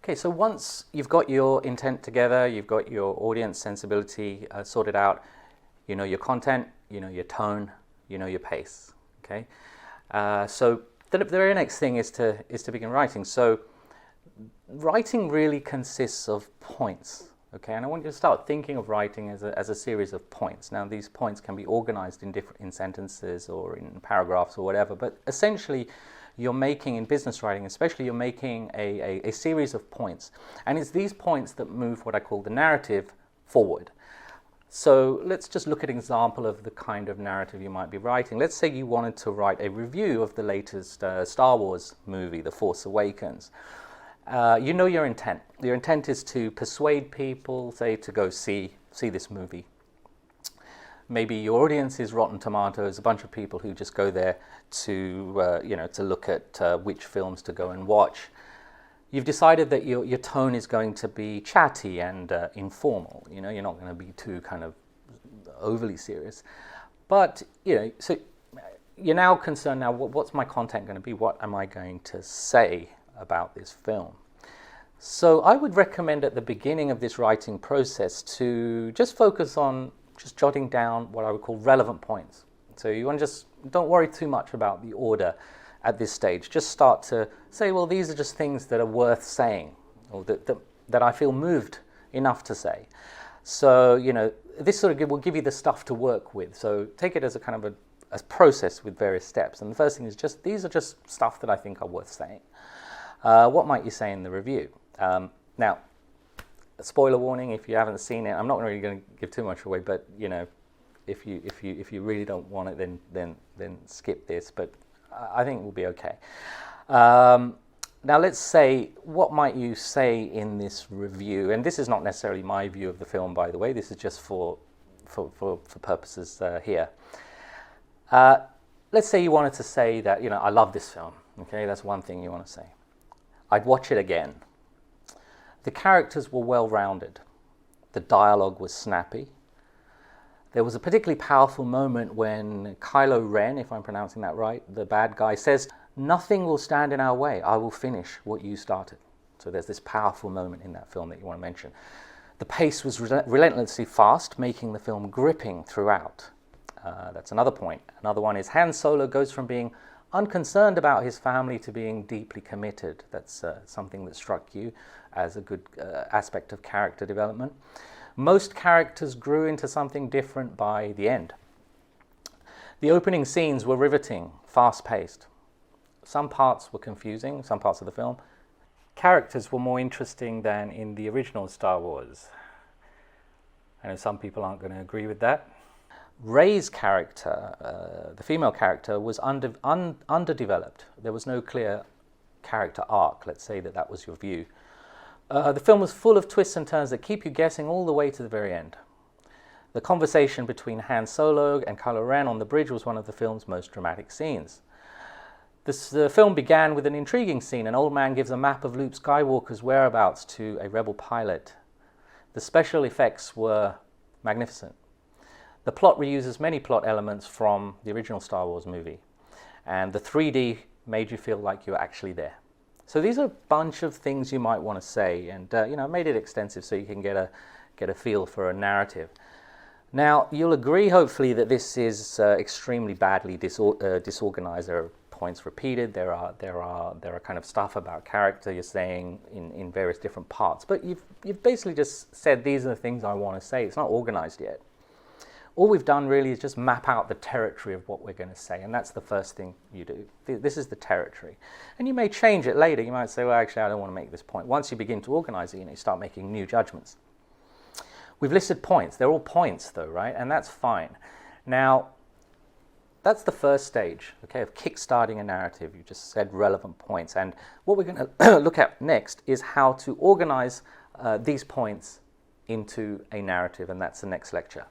Okay, so once you've got your intent together, you've got your audience sensibility sorted out, you know your content, you know your tone, you know your pace. Okay, so the very next thing is to begin writing. So writing really consists of points. Okay, and I want you to start thinking of writing as a series of points. Now, these points can be organized in sentences or in paragraphs or whatever, but essentially you're making, in business writing especially, you're making a series of points. And it's these points that move what I call the narrative forward. So let's just look at an example of the kind of narrative you might be writing. Let's say you wanted to write a review of the latest Star Wars movie, The Force Awakens. You know your intent. Your intent is to persuade people, say, to go see this movie. Maybe your audience is Rotten Tomatoes, a bunch of people who just go there to to look at which films to go and watch. You've decided that your tone is going to be chatty and informal. You know, you're not going to be too kind of overly serious. But so you're now concerned. Now, what's my content going to be? What am I going to say about this film? So I would recommend at the beginning of this writing process to just focus on just jotting down what I would call relevant points. So you want to just don't worry too much about the order at this stage. Just start to say, well, these are just things that are worth saying, or that I feel moved enough to say. So this sort of will give you the stuff to work with. So take it as a kind of a process with various steps. And the first thing is just these are just stuff that I think are worth saying. What might you say in the review? Now, a spoiler warning if you haven't seen it. I'm not really going to give too much away, but if you really don't want it, then skip this. But I think it will be okay. Now, let's say, what might you say in this review? And this is not necessarily my view of the film, by the way. This is just for purposes here. Let's say you wanted to say that I love this film. Okay, that's one thing you want to say. I'd watch it again. The characters were well-rounded. The dialogue was snappy. There was a particularly powerful moment when Kylo Ren, if I'm pronouncing that right, the bad guy, says, "Nothing will stand in our way. I will finish what you started." So there's this powerful moment in that film that you want to mention. The pace was relentlessly fast, making the film gripping throughout. That's another point. Another one is Han Solo goes from being unconcerned about his family to being deeply committed. That's something that struck you as a good aspect of character development. Most characters grew into something different by the end. The opening scenes were riveting, fast-paced. Some parts were confusing, some parts of the film. Characters were more interesting than in the original Star Wars. I know some people aren't going to agree with that. Rey's character, the female character, was underdeveloped. There was no clear character arc. Let's say that was your view. The film was full of twists and turns that keep you guessing all the way to the very end. The conversation between Han Solo and Kylo Ren on the bridge was one of the film's most dramatic scenes. The film began with an intriguing scene. An old man gives a map of Luke Skywalker's whereabouts to a rebel pilot. The special effects were magnificent. The plot reuses many plot elements from the original Star Wars movie, and the 3D made you feel like you were actually there. So these are a bunch of things you might want to say, and I made it extensive so you can get a feel for a narrative. Now, you'll agree, hopefully, that this is extremely badly disorganized. There are points repeated. There are kind of stuff about character you're saying in various different parts. But you've basically just said these are the things I want to say. It's not organized yet. All we've done really is just map out the territory of what we're going to say, and that's the first thing you do. This is the territory. And you may change it later. You might say, well, actually, I don't want to make this point. Once you begin to organize it, you start making new judgments. We've listed points. They're all points, though, right? And that's fine. Now, that's the first stage, okay, of kickstarting a narrative. You just said relevant points. And what we're going to look at next is how to organize these points into a narrative, and that's the next lecture.